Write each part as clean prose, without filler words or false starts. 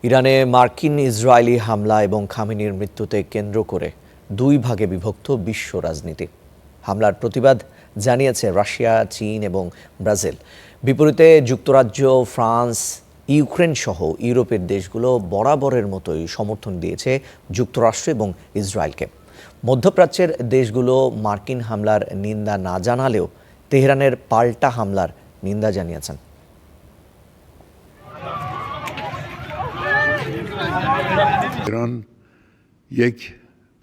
ইরানে মার্কিন ইসরায়েলি হামলা এবং খামেনির মৃত্যুতে কেন্দ্র করে দুই ভাগে বিভক্ত বিশ্ব রাজনীতি। হামলার প্রতিবাদ জানিয়েছে রাশিয়া, চীন এবং ব্রাজিল। বিপরীতে যুক্তরাজ্য, ফ্রান্স, ইউক্রেন সহ ইউরোপের দেশগুলো বরাবরের মতোই সমর্থন দিয়েছে যুক্তরাষ্ট্র এবং ইসরায়েলকে। মধ্যপ্রাচ্যের দেশগুলো মার্কিন হামলার নিন্দা না জানালেও তেহরানের পাল্টা হামলার নিন্দা জানিয়েছেন। ایران یک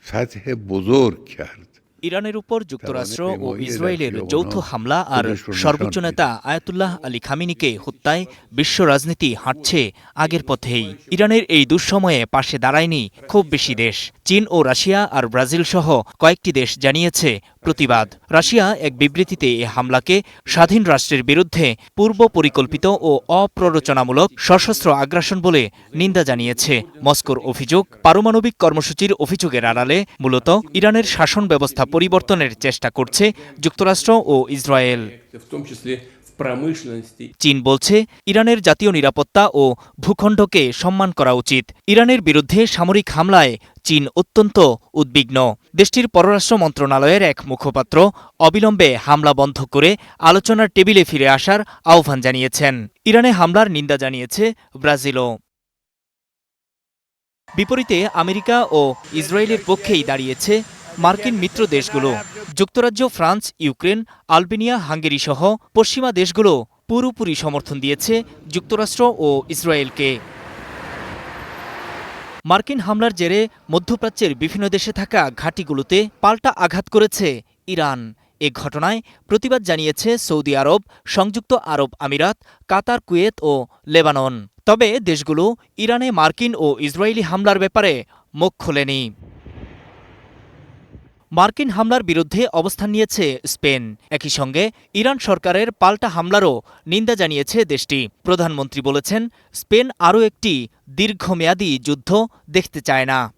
فتح بزرگ کرد। ইরানের উপর যুক্তরাষ্ট্র ও ইসরায়েলের যৌথ হামলা আর সর্বোচ্চ নেতা আয়াতুল্লাহ আলী খামেনিকে হত্যায় বিশ্ব রাজনীতি হাঁটছে আগের পথেই। ইরানের এই দুঃসময়ে পাশে দাঁড়ায়নি খুব বেশি দেশ। চীন ও রাশিয়া আর ব্রাজিল সহ কয়েকটি দেশ জানিয়েছে প্রতিবাদ। রাশিয়া এক বিবৃতিতে এ হামলাকে স্বাধীন রাষ্ট্রের বিরুদ্ধে পূর্ব পরিকল্পিত ও অপ্ররোচনামূলক সশস্ত্র আগ্রাসন বলে নিন্দা জানিয়েছে। মস্কোর অভিযোগ, পারমাণবিক কর্মসূচির অভিযোগের আড়ালে মূলত ইরানের শাসন ব্যবস্থা পরিবর্তনের চেষ্টা করছে যুক্তরাষ্ট্র ও ইসরায়েল। চীন বলছে, ইরানের জাতীয় নিরাপত্তা ও ভূখণ্ডকে সম্মান করা উচিত। ইরানের বিরুদ্ধে সামরিক হামলায় চীন অত্যন্ত উদ্বিগ্ন। দেশটির পররাষ্ট্র মন্ত্রণালয়ের এক মুখপাত্র অবিলম্বে হামলা বন্ধ করে আলোচনার টেবিলে ফিরে আসার আহ্বান জানিয়েছেন। ইরানে হামলার নিন্দা জানিয়েছে ব্রাজিলও। বিপরীতে আমেরিকা ও ইসরায়েলের পক্ষেই দাঁড়িয়েছে মার্কিন মিত্র দেশগুলো। যুক্তরাজ্য, ফ্রান্স, ইউক্রেন, আলবেনিয়া, হাঙ্গেরি সহ পশ্চিমা দেশগুলো পুরোপুরি সমর্থন দিয়েছে যুক্তরাষ্ট্র ও ইসরায়েলকে। মার্কিন হামলার জেরে মধ্যপ্রাচ্যের বিভিন্ন দেশে থাকা ঘাঁটিগুলোতে পাল্টা আঘাত করেছে ইরান। এ ঘটনায় প্রতিবাদ জানিয়েছে সৌদি আরব, সংযুক্ত আরব আমিরাত, কাতার, কুয়েত ও লেবানন। তবে দেশগুলো ইরানে মার্কিন ও ইসরায়েলি হামলার ব্যাপারে মুখ খোলেনি। মার্কিন হামলার বিরুদ্ধে অবস্থান নিয়েছে স্পেন। একই সঙ্গে ইরান সরকারের পাল্টা হামলারও নিন্দা জানিয়েছে দেশটি। প্রধানমন্ত্রী বলেছেন, স্পেন আরও একটি দীর্ঘমেয়াদী যুদ্ধ দেখতে চায় না।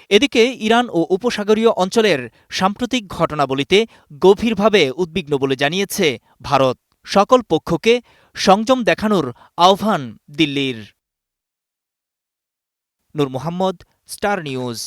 এদিকে ইরান ও উপসাগরীয় অঞ্চলের সাম্প্রতিক ঘটনাবলিতে গভীরভাবে উদ্বিগ্ন বলে জানিয়েছে ভারত। সকল পক্ষকে সংযম দেখানোর আহ্বান দিল্লির। নূর মোহাম্মদ, স্টার নিউজ।